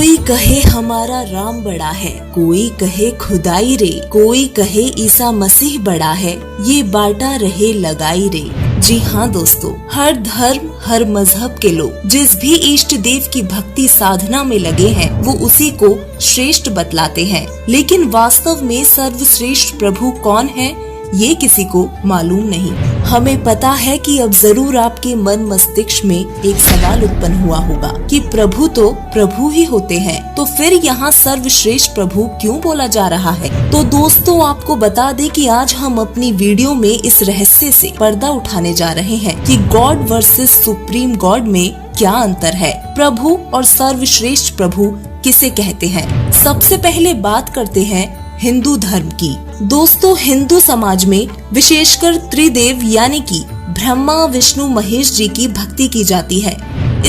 कोई कहे हमारा राम बड़ा है, कोई कहे खुदाई रे, कोई कहे ईसा मसीह बड़ा है, ये बांटा रहे लगाई रे। जी हाँ दोस्तों, हर धर्म हर मजहब के लोग जिस भी इष्ट देव की भक्ति साधना में लगे हैं वो उसी को श्रेष्ठ बतलाते हैं, लेकिन वास्तव में सर्वश्रेष्ठ प्रभु कौन है ये किसी को मालूम नहीं। हमें पता है कि अब जरूर आपके मन मस्तिष्क में एक सवाल उत्पन्न हुआ होगा कि प्रभु तो प्रभु ही होते हैं, तो फिर यहाँ सर्वश्रेष्ठ प्रभु क्यों बोला जा रहा है। तो दोस्तों आपको बता दें कि आज हम अपनी वीडियो में इस रहस्य से पर्दा उठाने जा रहे हैं कि गॉड वर्सेस सुप्रीम गॉड में क्या अंतर है, प्रभु और सर्वश्रेष्ठ प्रभु किसे कहते हैं। सबसे पहले बात करते हैं हिंदू धर्म की। दोस्तों हिंदू समाज में विशेषकर त्रिदेव यानी कि ब्रह्मा विष्णु महेश जी की भक्ति की जाती है।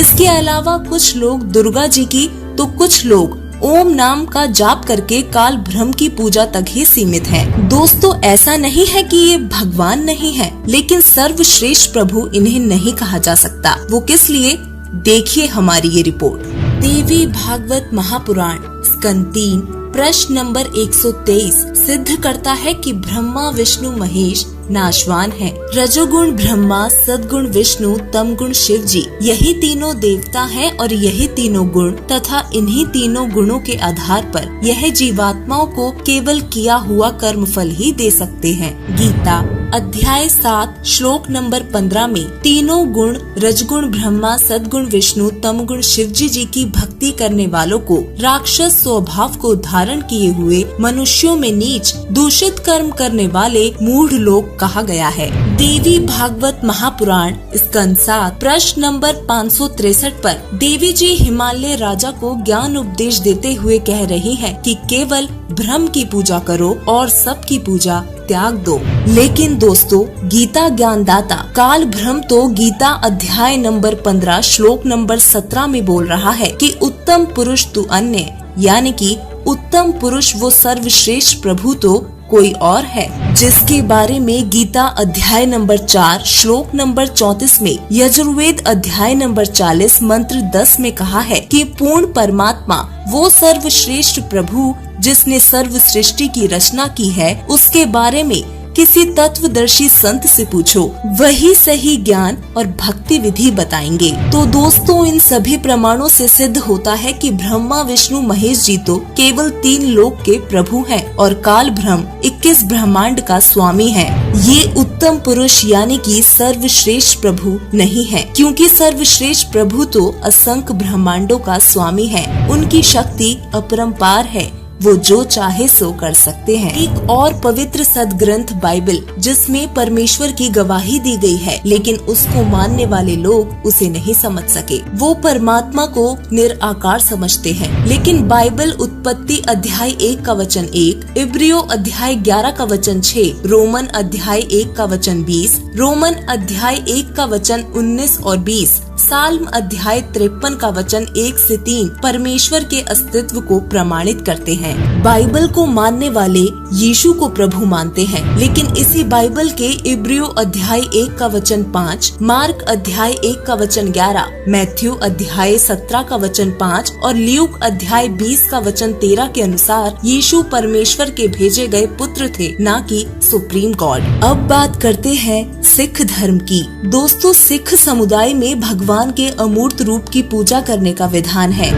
इसके अलावा कुछ लोग दुर्गा जी की, तो कुछ लोग ओम नाम का जाप करके काल ब्रह्म की पूजा तक ही सीमित हैं। दोस्तों ऐसा नहीं है कि ये भगवान नहीं है, लेकिन सर्वश्रेष्ठ प्रभु इन्हें नहीं कहा जा सकता। वो किस लिए, देखिए हमारी ये रिपोर्ट। देवी भागवत महापुराण स्कंद 3 प्रश्न नंबर 123 सिद्ध करता है कि ब्रह्मा विष्णु महेश नाशवान है। रजोगुण ब्रह्मा, सद्गुण विष्णु, तमगुण शिव जी, यही तीनों देवता हैं और यही तीनों गुण तथा इन्हीं तीनों गुणों के आधार पर यह जीवात्माओं को केवल किया हुआ कर्म फल ही दे सकते हैं। गीता अध्याय 7 श्लोक नंबर 15 में तीनों गुण रजगुण ब्रह्मा, सद्गुण विष्णु, तमगुण शिवजी जी की भक्ति करने वालों को राक्षस स्वभाव को धारण किए हुए मनुष्यों में नीच दूषित कर्म करने वाले मूढ़ लोग कहा गया है। देवी भागवत महापुराण स्कंद 7 प्रश्न नंबर 563 पर देवी जी हिमालय राजा को ज्ञान उपदेश देते हुए कह रही हैं कि केवल ब्रह्म की पूजा करो और सबकी पूजा त्याग दो। लेकिन दोस्तों गीता ज्ञानदाता काल ब्रह्म तो गीता अध्याय नंबर 15 श्लोक नंबर 17 में बोल रहा है कि उत्तम पुरुष तू अन्य, यानी कि उत्तम पुरुष वो सर्वश्रेष्ठ प्रभु तो कोई और है, जिसके बारे में गीता अध्याय नंबर 4 श्लोक नंबर 34 में, यजुर्वेद अध्याय नंबर 40 मंत्र 10 में कहा है कि पूर्ण परमात्मा वो सर्वश्रेष्ठ प्रभु जिसने सर्व सृष्टि की रचना की है, उसके बारे में किसी तत्वदर्शी संत से पूछो, वही सही ज्ञान और भक्ति विधि बताएंगे। तो दोस्तों इन सभी प्रमाणों से सिद्ध होता है कि ब्रह्मा विष्णु महेश जी तो केवल 3 लोक के प्रभु हैं और काल ब्रह्म 21 ब्रह्मांड का स्वामी है। ये उत्तम पुरुष यानी कि सर्वश्रेष्ठ प्रभु नहीं है, क्योंकि सर्वश्रेष्ठ प्रभु तो असंख्य ब्रह्मांडों का स्वामी है। उनकी शक्ति अपरंपार है, वो जो चाहे सो कर सकते हैं। एक और पवित्र सदग्रंथ बाइबल जिसमें परमेश्वर की गवाही दी गई है, लेकिन उसको मानने वाले लोग उसे नहीं समझ सके। वो परमात्मा को निराकार समझते हैं। लेकिन बाइबल उत्पत्ति अध्याय 1 का वचन 1, इब्रियो अध्याय 11 का वचन 6, रोमन अध्याय 1 का वचन 20, रोमन अध्याय 1 का वचन 19 और 20, साल्म अध्याय 53 का वचन 1 से 3 परमेश्वर के अस्तित्व को प्रमाणित करते हैं। बाइबल को मानने वाले यीशु को प्रभु मानते हैं, लेकिन इसी बाइबल के इब्रियो अध्याय 1 का वचन 5, मार्क अध्याय 1 का वचन 11, मैथ्यू अध्याय 17 का वचन 5 और ल्यूक अध्याय 20 का वचन 13 के अनुसार यीशु परमेश्वर के भेजे गए पुत्र थे, न कि सुप्रीम गॉड। अब बात करते हैं सिख धर्म की। दोस्तों सिख समुदाय में भगवान के अमूर्त रूप की पूजा करने का विधान है।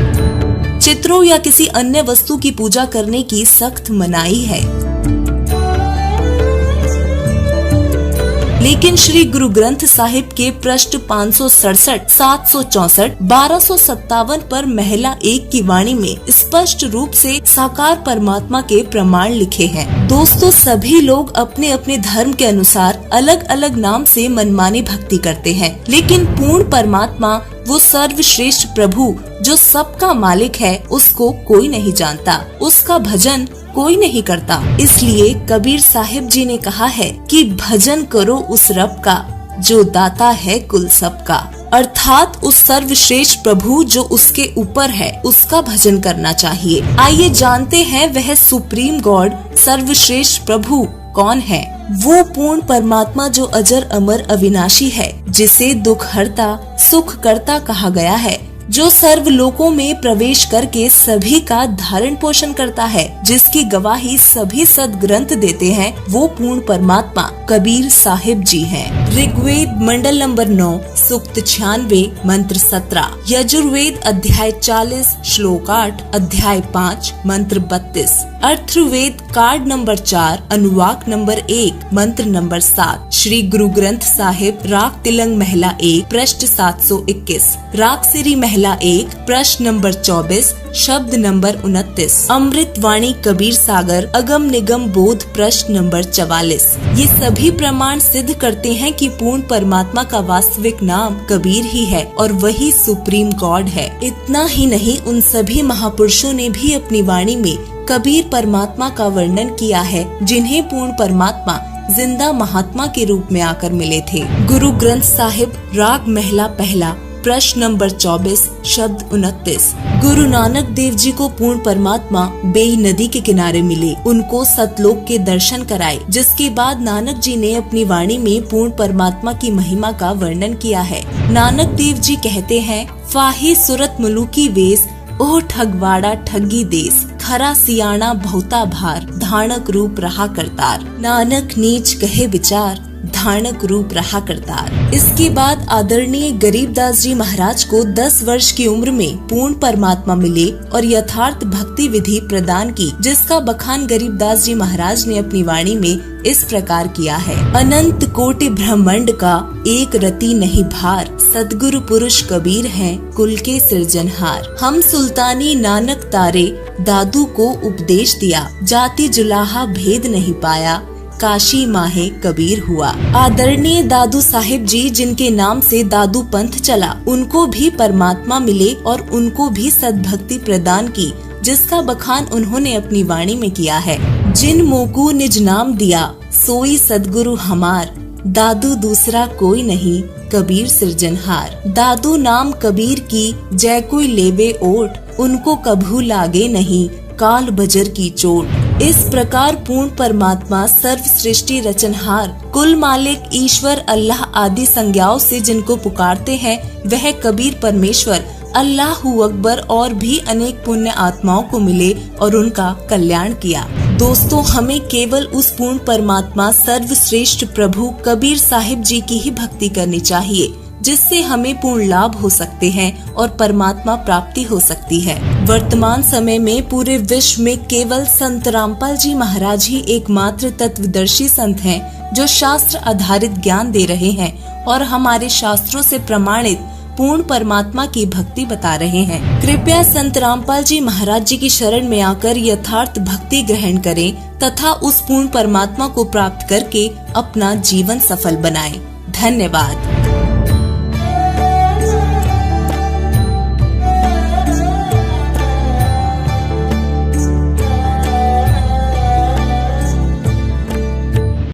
चित्रों या किसी अन्य वस्तु की पूजा करने की सख्त मनाही है। लेकिन श्री गुरु ग्रंथ साहिब के पृष्ठ 567, 764, 1257 पर महिला 1 की वाणी में स्पष्ट रूप से साकार परमात्मा के प्रमाण लिखे हैं। दोस्तों सभी लोग अपने अपने धर्म के अनुसार अलग अलग नाम से मनमानी भक्ति करते हैं, लेकिन पूर्ण परमात्मा वो सर्वश्रेष्ठ प्रभु जो सबका मालिक है उसको कोई नहीं जानता, उसका भजन कोई नहीं करता। इसलिए कबीर साहिब जी ने कहा है कि भजन करो उस रब का जो दाता है कुल सबका, अर्थात उस सर्वश्रेष्ठ प्रभु जो उसके ऊपर है उसका भजन करना चाहिए। आइए जानते हैं वह सुप्रीम गॉड सर्वश्रेष्ठ प्रभु कौन है। वो पूर्ण परमात्मा जो अजर अमर अविनाशी है, जिसे दुख हरता सुख करता कहा गया है, जो सर्व लोकों में प्रवेश करके सभी का धारण पोषण करता है, जिसकी गवाही सभी सदग्रंथ देते हैं, वो पूर्ण परमात्मा कबीर साहिब जी हैं। ऋग्वेद मंडल नंबर 9 सूक्त 96 मंत्र 17, यजुर्वेद अध्याय 40 श्लोक 8 अध्याय 5 मंत्र 32, अथर्ववेद कार्ड नंबर 4 अनुवाक नंबर 1 मंत्र नंबर 7, श्री गुरु ग्रंथ साहिब राग तिलंग महिला 1 पृष्ठ 721, राग सिरी महिला 1 प्रश्न नंबर 24 शब्द नंबर 29, अमृत वाणी कबीर सागर अगम निगम बोध प्रश्न नंबर 44। ये सभी प्रमाण सिद्ध करते हैं कि पूर्ण परमात्मा का वास्तविक नाम कबीर ही है और वही सुप्रीम गॉड है। इतना ही नहीं, उन सभी महापुरुषों ने भी अपनी वाणी में कबीर परमात्मा का वर्णन किया है, जिन्हें पूर्ण परमात्मा जिंदा महात्मा के रूप में आकर मिले थे। गुरु ग्रंथ साहिब राग महिला पहला प्रश्न नंबर 24 शब्द 29, गुरु नानक देव जी को पूर्ण परमात्मा बेई नदी के किनारे मिले, उनको सतलोक के दर्शन कराए, जिसके बाद नानक जी ने अपनी वाणी में पूर्ण परमात्मा की महिमा का वर्णन किया है। नानक देव जी कहते हैं, फाही सुरत मलुकी वेश ओह ठगवाड़ा ठगी देश, खरा सियाणा बहुता भार, धानक रूप रहा करतार, नानक नीच कहे विचार, धानक रूप रहा करतार। इसके बाद आदरणीय गरीबदास जी महाराज को 10 वर्ष की उम्र में पूर्ण परमात्मा मिले और यथार्थ भक्ति विधि प्रदान की, जिसका बखान गरीबदास जी महाराज ने अपनी वाणी में इस प्रकार किया है। अनंत कोटि ब्रह्मांड का एक रति नहीं भार, सदगुरु पुरुष कबीर हैं कुल के सृजनहार। हम सुल्तानी नानक तारे दादू को उपदेश दिया, जाति जुलाहा भेद नहीं पाया, काशी माहे कबीर हुआ। आदरणीय दादू साहिब जी, जिनके नाम से दादू पंथ चला, उनको भी परमात्मा मिले और उनको भी सद्भक्ति प्रदान की, जिसका बखान उन्होंने अपनी वाणी में किया है। जिन मोकू निज नाम दिया सोई सदगुरु हमार, दादू दूसरा कोई नहीं कबीर सृजनहार। दादू नाम कबीर की जय कोई लेबे ओट, उनको कभू लागे नहीं काल बजर की चोट। इस प्रकार पूर्ण परमात्मा सर्व सृष्टि रचनहार कुल मालिक ईश्वर अल्लाह आदि संज्ञाओं से जिनको पुकारते हैं, वह कबीर परमेश्वर अल्लाहू अकबर और भी अनेक पुण्य आत्माओं को मिले और उनका कल्याण किया। दोस्तों, हमें केवल उस पूर्ण परमात्मा सर्वश्रेष्ठ प्रभु कबीर साहिब जी की ही भक्ति करनी चाहिए, जिससे हमें पूर्ण लाभ हो सकते हैं और परमात्मा प्राप्ति हो सकती है। वर्तमान समय में पूरे विश्व में केवल संत रामपाल जी महाराज ही एकमात्र तत्वदर्शी संत हैं, जो शास्त्र आधारित ज्ञान दे रहे हैं और हमारे शास्त्रों से प्रमाणित पूर्ण परमात्मा की भक्ति बता रहे हैं। कृपया संत रामपाल जी महाराज जी की शरण में आकर यथार्थ भक्ति ग्रहण करें तथा उस पूर्ण परमात्मा को प्राप्त करके अपना जीवन सफल बनाएं। धन्यवाद।